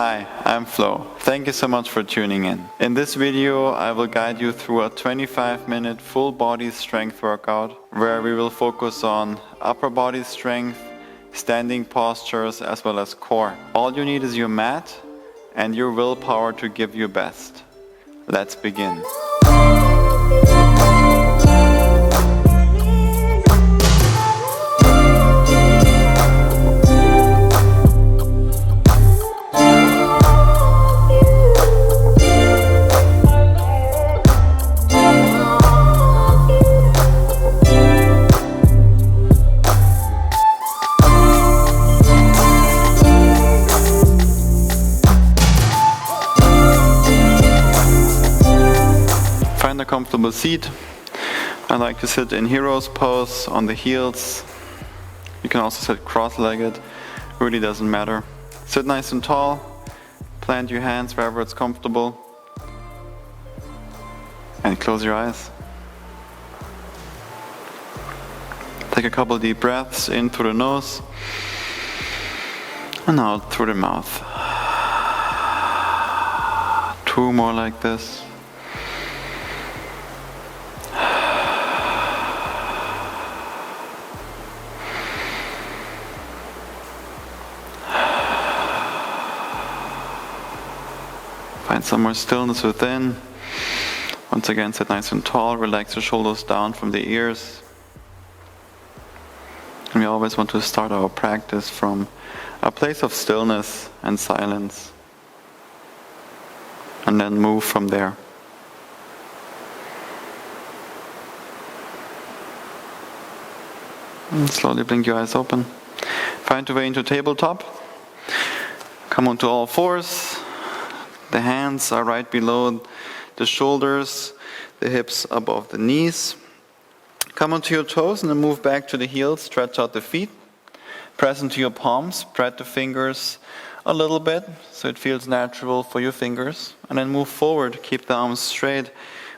Hi, I'm Flo. Thank you so much for tuning in. In this video, I will guide you through a 25-minute full body strength workout where we will focus on upper body strength, standing postures, as well as core. All you need is your mat and your willpower to give your best. Let's begin. Find a comfortable seat. I like to sit in hero's pose on the heels. You can also sit cross-legged, really doesn't matter. Sit nice and tall, plant your hands wherever it's comfortable, and close your eyes. Take a couple deep breaths in through the nose and out through the mouth. 2 more like this. Find some more stillness within. Once again, sit nice and tall, relax your shoulders down from the ears. And we always want to start our practice from a place of stillness and silence, and then move from there. And slowly blink your eyes open. Find your way into tabletop. Come onto all fours. The hands are right below the shoulders, the hips above the knees. Come onto your toes and then move back to the heels, stretch out the feet. Press into your palms, spread the fingers a little bit so it feels natural for your fingers. And then move forward, keep the arms straight.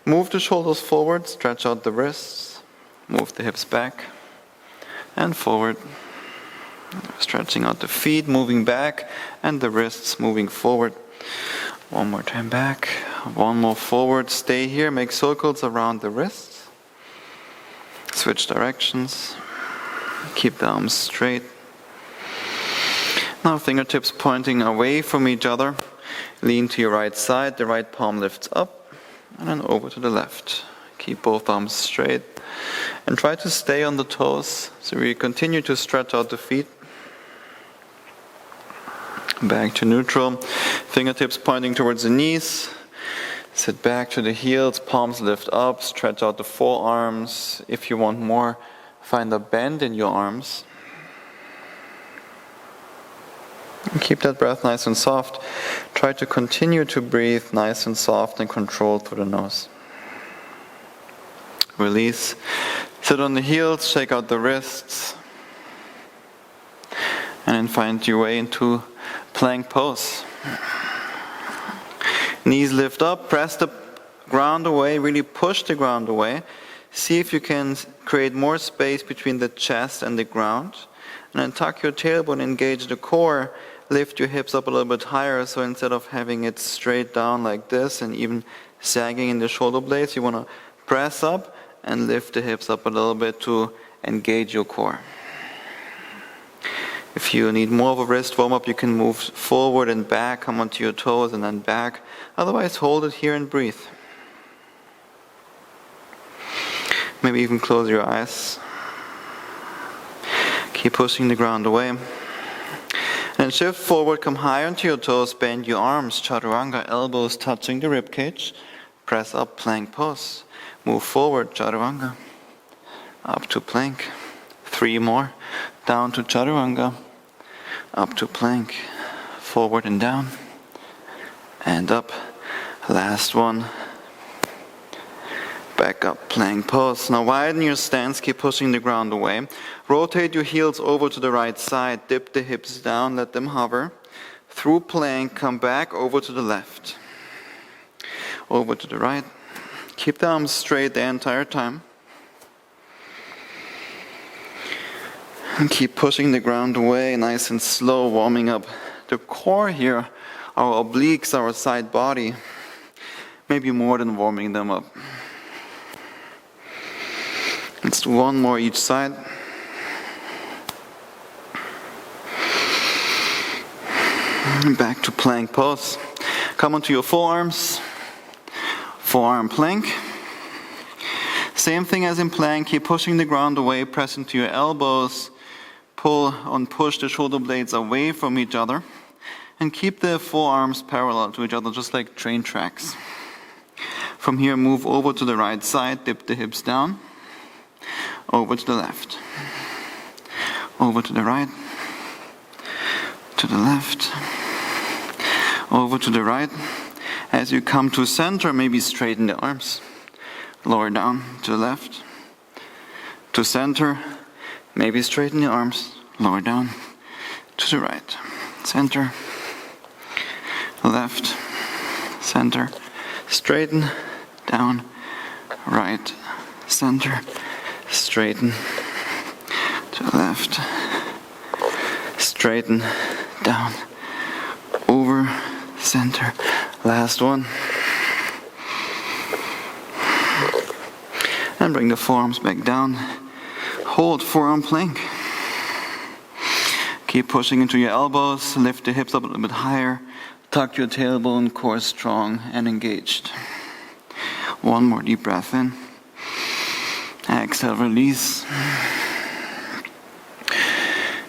Move the shoulders forward, stretch out the wrists. Move the hips back and forward. Stretching out the feet, moving back, and the wrists moving forward. One more time back, one more forward, stay here, make circles around the wrists. Switch directions, keep the arms straight. Now fingertips pointing away from each other. Lean to your right side, the right palm lifts up, and then over to the left. Keep both arms straight, and try to stay on the toes, so we continue to stretch out the feet. Back to neutral, fingertips pointing towards the knees. Sit back to the heels, palms lift up, stretch out the forearms. If you want more, find a bend in your arms. And keep that breath nice and soft. Try to continue to breathe nice and soft and controlled through the nose. Release. Sit on the heels, shake out the wrists. And then find your way into plank pose. Knees lift up, press the ground away, really push the ground away. See if you can create more space between the chest and the ground. And then tuck your tailbone, engage the core, lift your hips up a little bit higher, so instead of having it straight down like this and even sagging in the shoulder blades, you want to press up and lift the hips up a little bit to engage your core. If you need more of a wrist warm-up, you can move forward and back, come onto your toes and then back. Otherwise, hold it here and breathe. Maybe even close your eyes. Keep pushing the ground away. And shift forward, come high onto your toes, bend your arms, chaturanga, elbows touching the ribcage. Press up, plank pose. Move forward, chaturanga. Up to plank. 3 more. Down to chaturanga, up to plank, forward and down, and up. Last one. Back up, plank pose. Now widen your stance, keep pushing the ground away. Rotate your heels over to the right side, dip the hips down, let them hover. Through plank, come back over to the left. Over to the right. Keep the arms straight the entire time. And keep pushing the ground away, nice and slow, warming up the core here our obliques, our side body, maybe more than warming them up. Let's do one more each side. Back to plank pose. Come onto your forearms. Forearm plank. Same thing as in plank. Keep pushing the ground away. Press into your elbows. Pull and push the shoulder blades away from each other. And keep the forearms parallel to each other, just like train tracks. From here, move over to the right side. Dip the hips down. Over to the left. Over to the right. To the left. Over to the right. As you come to center, maybe straighten the arms. Lower down to the left. To center, maybe straighten the arms. Lower down to the right. Center. Left. Center. Straighten. Down. Right. Center. Straighten. To the left. Straighten. Down. Over. Center. Last one. And bring the forearms back down. Hold forearm plank. Keep pushing into your elbows. Lift the hips up a little bit higher. Tuck your tailbone, core strong and engaged. One more deep breath in. Exhale, release.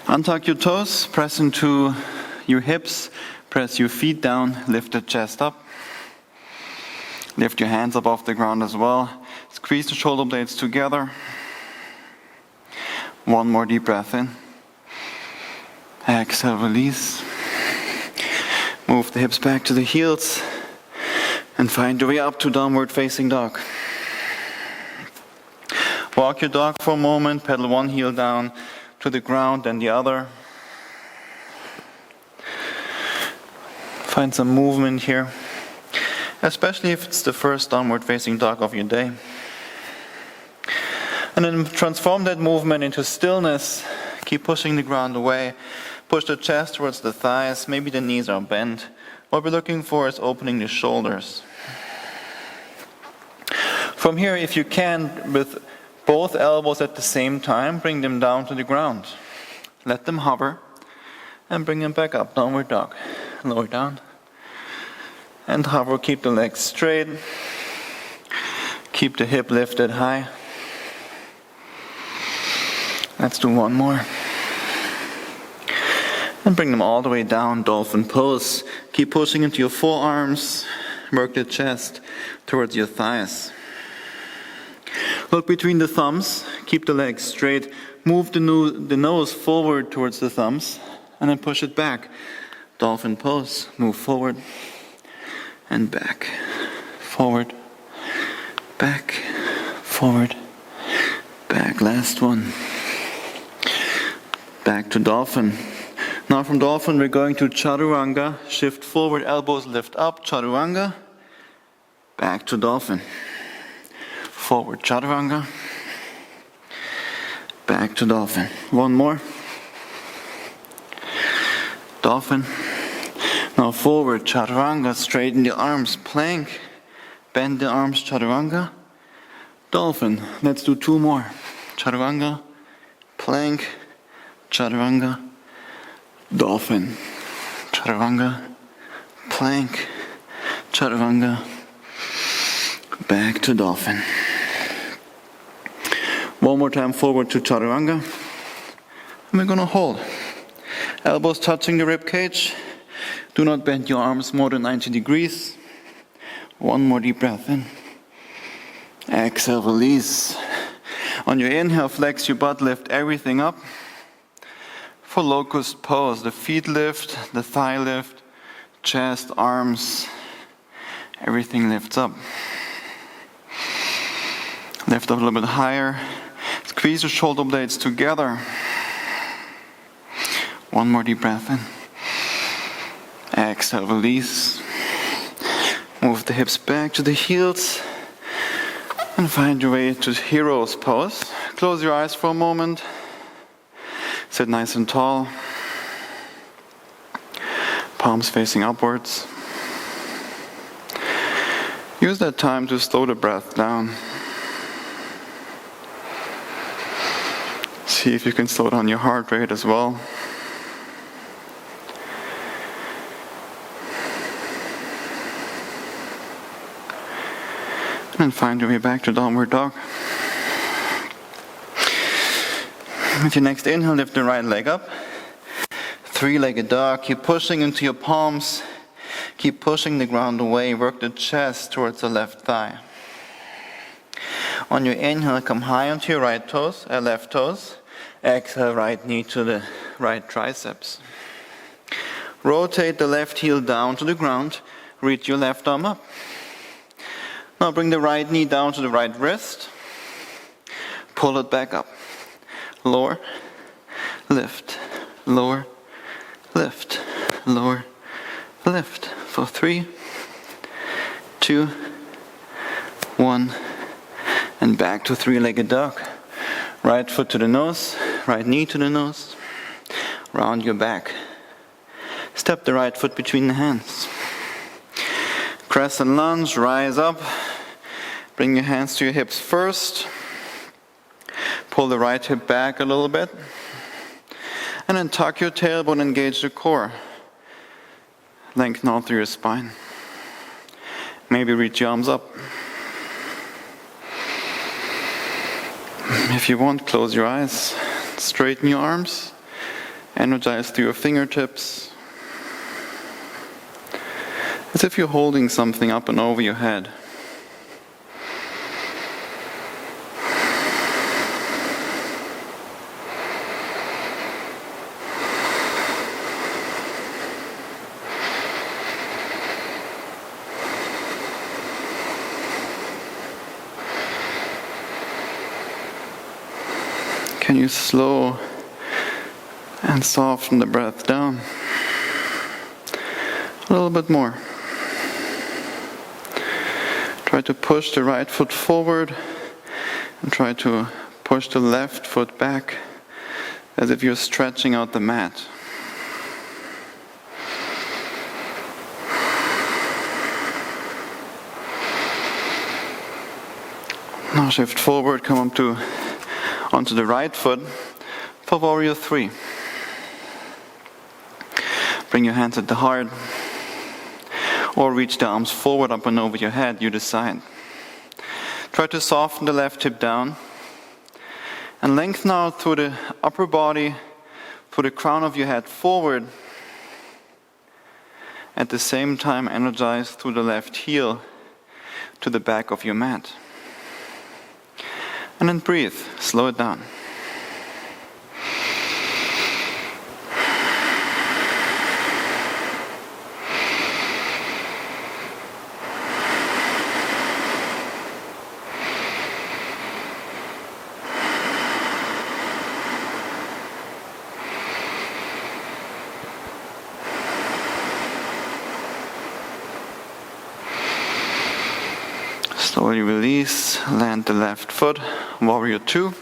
Untuck your toes. Press into your hips. Press your feet down, lift the chest up. Lift your hands up off the ground as well. Squeeze the shoulder blades together. One more deep breath in. Exhale, release. Move the hips back to the heels. And find your way up to downward facing dog. Walk your dog for a moment. Pedal one heel down to the ground and the other. Find some movement here, especially if it's the first downward facing dog of your day. And then transform that movement into stillness. Keep pushing the ground away. Push the chest towards the thighs. Maybe the knees are bent. What we're looking for is opening the shoulders. From here, if you can, with both elbows at the same time, bring them down to the ground. Let them hover and bring them back up. Downward dog. Lower down. And hover. Keep the legs straight. Keep the hip lifted high. Let's do one more. And bring them all the way down. Dolphin pose. Keep pushing into your forearms. Work the chest towards your thighs. Look between the thumbs. Keep the legs straight. Move the nose forward towards the thumbs. And then push it back. Dolphin pose. Move forward and back. Forward, back, forward, back. Last one. Back to dolphin. Now from dolphin we're going to chaturanga. Shift forward, elbows lift up. Chaturanga. Back to dolphin. Forward chaturanga. Back to dolphin. One more. Dolphin. Now forward, chaturanga, straighten the arms, plank, bend the arms, chaturanga, dolphin. Let's do two more. Chaturanga, plank, chaturanga, dolphin. Chaturanga, plank, chaturanga, back to dolphin. One more time forward to chaturanga. And we're going to hold. Elbows touching the rib cage. Do not bend your arms more than 90 degrees. One more deep breath in. Exhale, release. On your inhale, flex your butt, lift everything up. For locust pose, the feet lift, the thigh lift, chest, arms, everything lifts up. Lift up a little bit higher. Squeeze the shoulder blades together. One more deep breath in. Exhale, release. Move the hips back to the heels. And find your way to hero's pose. Close your eyes for a moment. Sit nice and tall. palms facing upwards. Use that time to slow the breath down. See if you can slow down your heart rate as well. And find your way back to downward dog. With your next inhale, lift the right leg up. Three-legged dog. Keep pushing into your palms. Keep pushing the ground away. Work the chest towards the left thigh. On your inhale, come high onto your left toes. Exhale, right knee to the right triceps. Rotate the left heel down to the ground. Reach your left arm up. Now bring the right knee down to the right wrist. Pull it back up. Lower, lift, lower, lift, lower, lift. For 3, 2, 1, and back to three-legged dog. Right foot to the nose, right knee to the nose. Round your back. Step the right foot between the hands. Crescent lunge, rise up. Bring your hands to your hips first. Pull the right hip back a little bit. And then tuck your tailbone, engage the core. Lengthen out through your spine. Maybe reach your arms up. If you want, close your eyes. Straighten your arms. Energize through your fingertips. As if you're holding something up and over your head. Can you slow and soften the breath down? A little bit more. Try to push the right foot forward and try to push the left foot back as if you're stretching out the mat. Now shift forward, come up onto the right foot for warrior 3. Bring your hands at the heart or reach the arms forward, up and over your head, you decide. Try to soften the left hip down and lengthen out through the upper body, through the crown of your head forward. At the same time, energize through the left heel to the back of your mat. And then breathe, slow it down. Slowly release, land the left foot, warrior 2.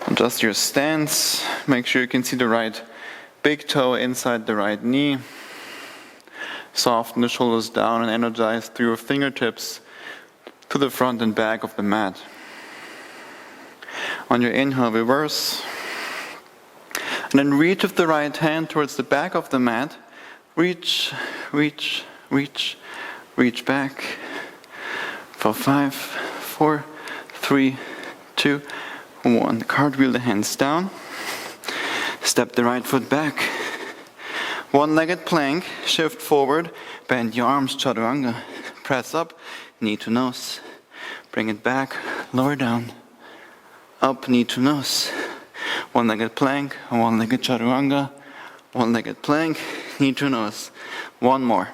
Adjust your stance, make sure you can see the right big toe inside the right knee. Soften the shoulders down and energize through your fingertips to the front and back of the mat. On your inhale, reverse. And then reach with the right hand towards the back of the mat. Reach, reach, reach, reach back. For 5, 4, 3, 2, 1. Cartwheel the hands down. Step the right foot back. One-legged plank. Shift forward. Bend your arms, chaturanga. Press up, knee to nose. Bring it back, lower down. Up, knee to nose. One-legged plank, one-legged chaturanga. One-legged plank, knee to nose. One more.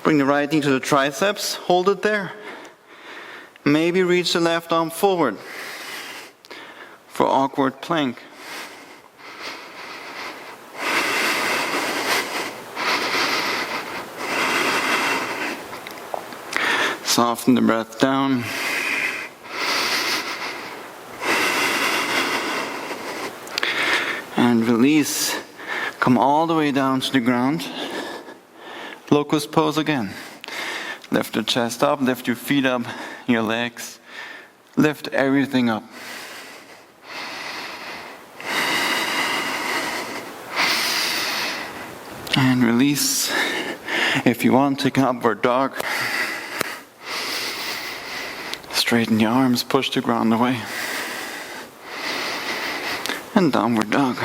Bring the right knee to the triceps, hold it there. Maybe reach the left arm forward for awkward plank. Soften the breath down. And release Come all the way down to the ground. Locust pose again. Lift the chest up, lift your feet up, your legs. Lift everything up. And release. If you want, take an upward dog. Straighten your arms, push the ground away. And downward dog.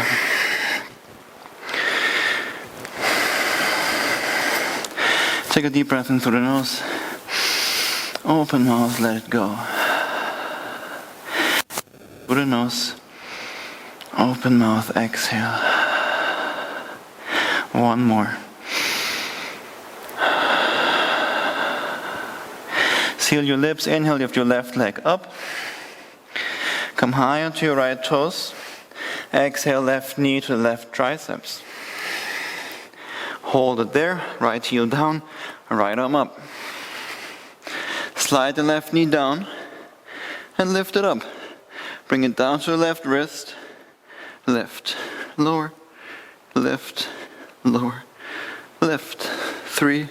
Take a deep breath in through the nose. Open mouth, let it go. Through the nose. Open mouth, exhale. One more. Seal your lips. Inhale, lift your left leg up. Come high onto your right toes. Exhale, left knee to the left triceps. Hold it there. Right heel down, right arm up. Slide the left knee down and lift it up. Bring it down to the left wrist. Lift, lower, lift, lower, lift. 3,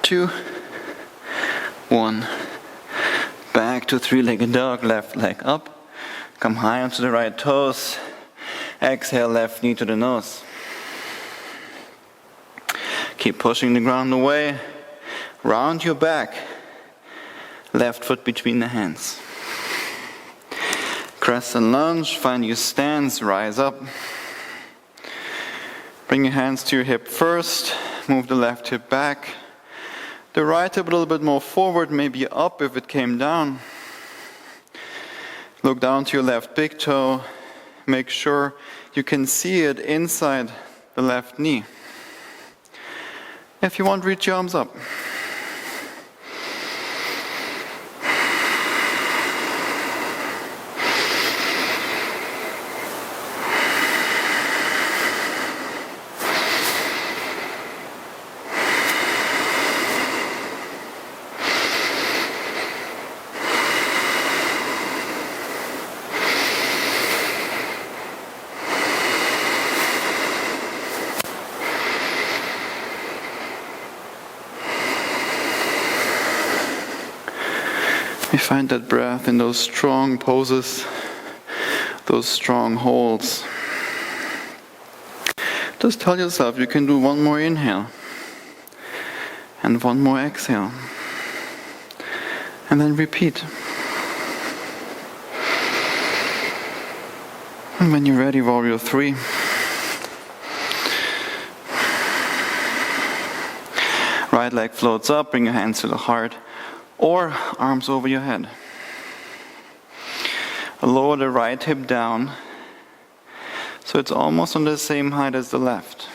2, 1. Back to three-legged dog, left leg up. Come high onto the right toes. Exhale, left knee to the nose. Keep pushing the ground away. Round your back. Left foot between the hands. Crescent lunge, find your stance, rise up. Bring your hands to your hip first. Move the left hip back. The right hip a little bit more forward, maybe up if it came down. Look down to your left big toe. Make sure you can see it inside the left knee. If you want, reach your arms up. We find that breath in those strong poses, those strong holds. Just tell yourself you can do one more inhale and one more exhale. And then repeat. And when you're ready, warrior 3. Right leg floats up, bring your hands to the heart. Or arms over your head. Lower the right hip down so it's almost on the same height as the left.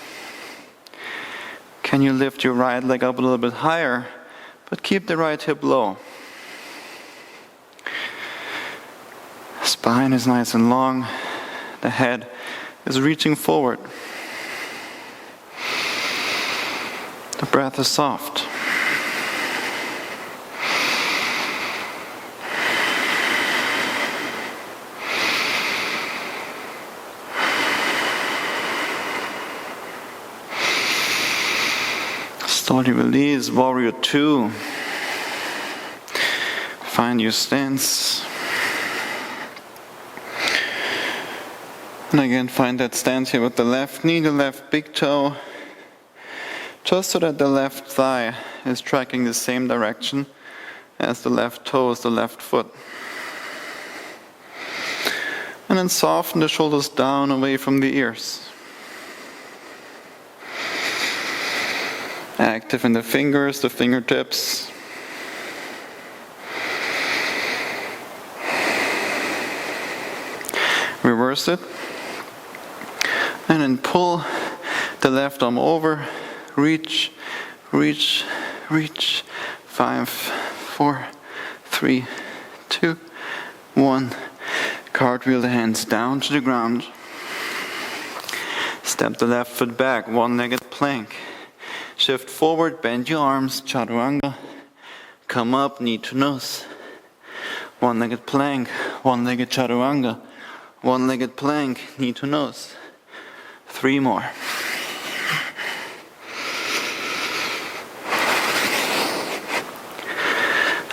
Can you lift your right leg up a little bit higher, but keep the right hip low? Spine is nice and long. The head is reaching forward. The breath is soft. Slowly release, warrior 2. Find your stance. And again, find that stance here with the left knee, the left big toe. Just so that the left thigh is tracking the same direction as the left toes, the left foot. And then soften the shoulders down away from the ears. Active in the fingers, the fingertips. Reverse it. And then pull the left arm over. Reach, reach, reach. 5, 4, 3, 2, 1. Cartwheel the hands down to the ground. Step the left foot back, one-legged plank. Shift forward, bend your arms, chaturanga. Come up, knee to nose. One-legged plank, one-legged chaturanga. One-legged plank, knee to nose. 3 more.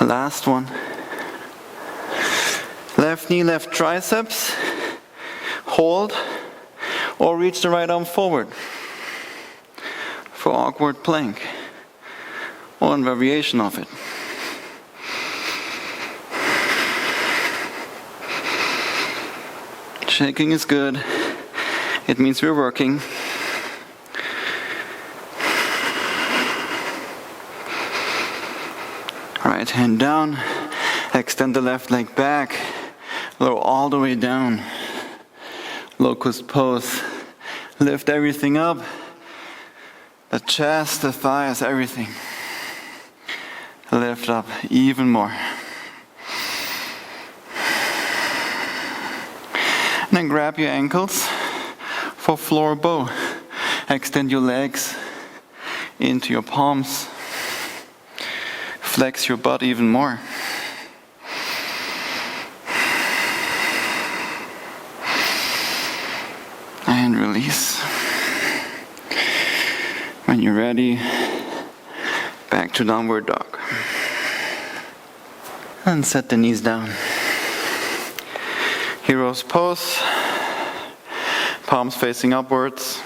Last one. Left knee, left triceps. Hold or reach the right arm forward for awkward plank or a variation of it. Shaking is good. It means we're working. Right hand down. Extend the left leg back. Lower all the way down. Locust pose. Lift everything up. The chest, the thighs, everything. Lift up even more. And then grab your ankles for floor bow. Extend your legs into your palms. Flex your butt even more. And release. When you're ready, back to downward dog. And set the knees down. Hero's pose. Palms facing upwards.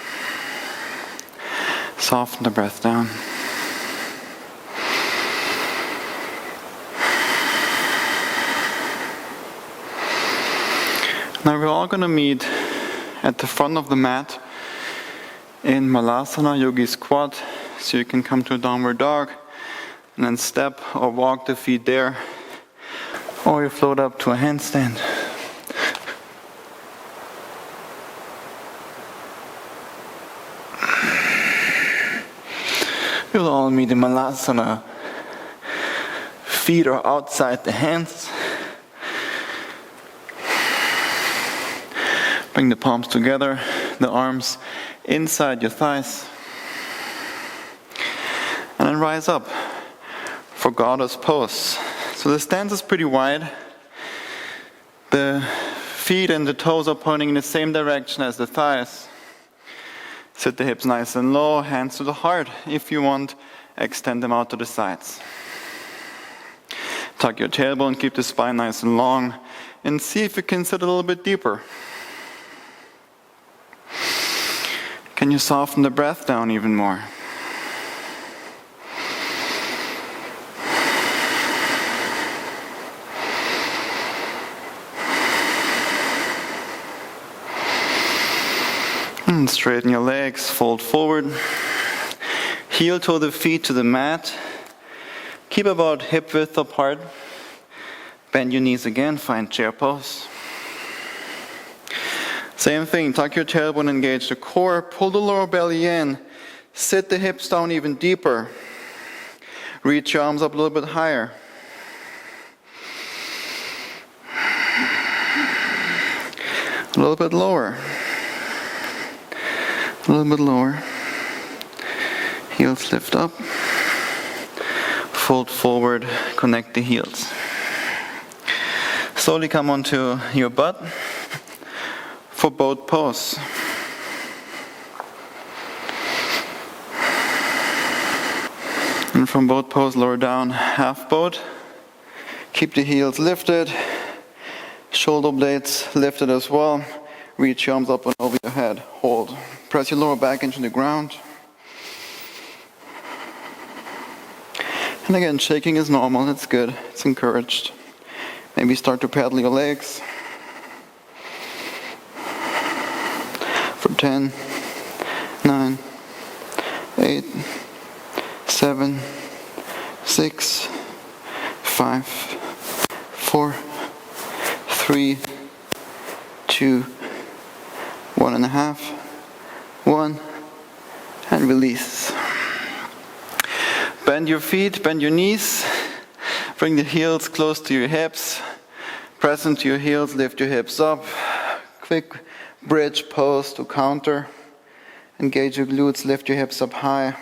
Soften the breath down. Now we're all going to meet at the front of the mat in Malasana, Yogi Squat, so you can come to a downward dog and then step or walk the feet there, or you float up to a handstand. You'll all meet in Malasana. Feet are outside the hands. Bring the palms together, the arms inside your thighs. And then rise up for goddess pose. So the stance is pretty wide. The feet and the toes are pointing in the same direction as the thighs. Sit the hips nice and low, hands to the heart. If you want, extend them out to the sides. Tuck your tailbone, keep the spine nice and long, and see if you can sit a little bit deeper. Can you soften the breath down even more? And straighten your legs, fold forward. Heel toe the feet to the mat. Keep about hip width apart. Bend your knees again, find chair pose. Same thing, tuck your tailbone, engage the core, pull the lower belly in, sit the hips down even deeper. Reach your arms up a little bit higher. A little bit lower. A little bit lower. Heels lift up. Fold forward, connect the heels. Slowly come onto your butt for boat pose. And from boat pose, lower down, half boat. Keep the heels lifted. Shoulder blades lifted as well. Reach your arms up and over your head. Hold. Press your lower back into the ground. And again, shaking is normal. It's good. It's encouraged. Maybe start to pedal your legs. For 10, 9, 8, 7, 6, 5, 4, 3, 2, 1.5, 1, and release. Bend your feet, bend your knees, bring the heels close to your hips, press into your heels, lift your hips up, quick bridge pose to counter, engage your glutes, lift your hips up high.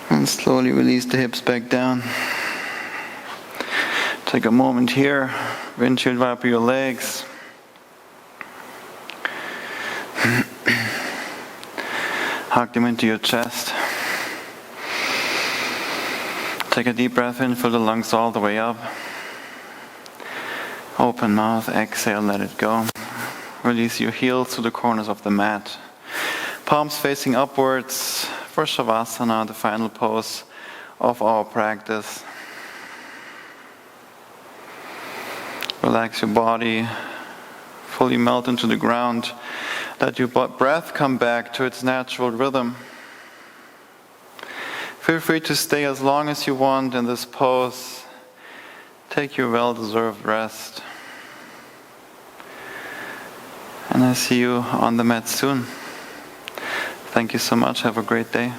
And slowly release the hips back down. Take a moment here, windshield wiper your legs. Hug them into your chest. Take a deep breath in, fill the lungs all the way up. Open mouth, exhale, let it go. Release your heels to the corners of the mat. Palms facing upwards for Shavasana, the final pose of our practice. Relax your body, fully melt into the ground. Let your breath come back to its natural rhythm. Feel free to stay as long as you want in this pose. Take your well-deserved rest. And I see you on the mat soon. Thank you so much. Have a great day.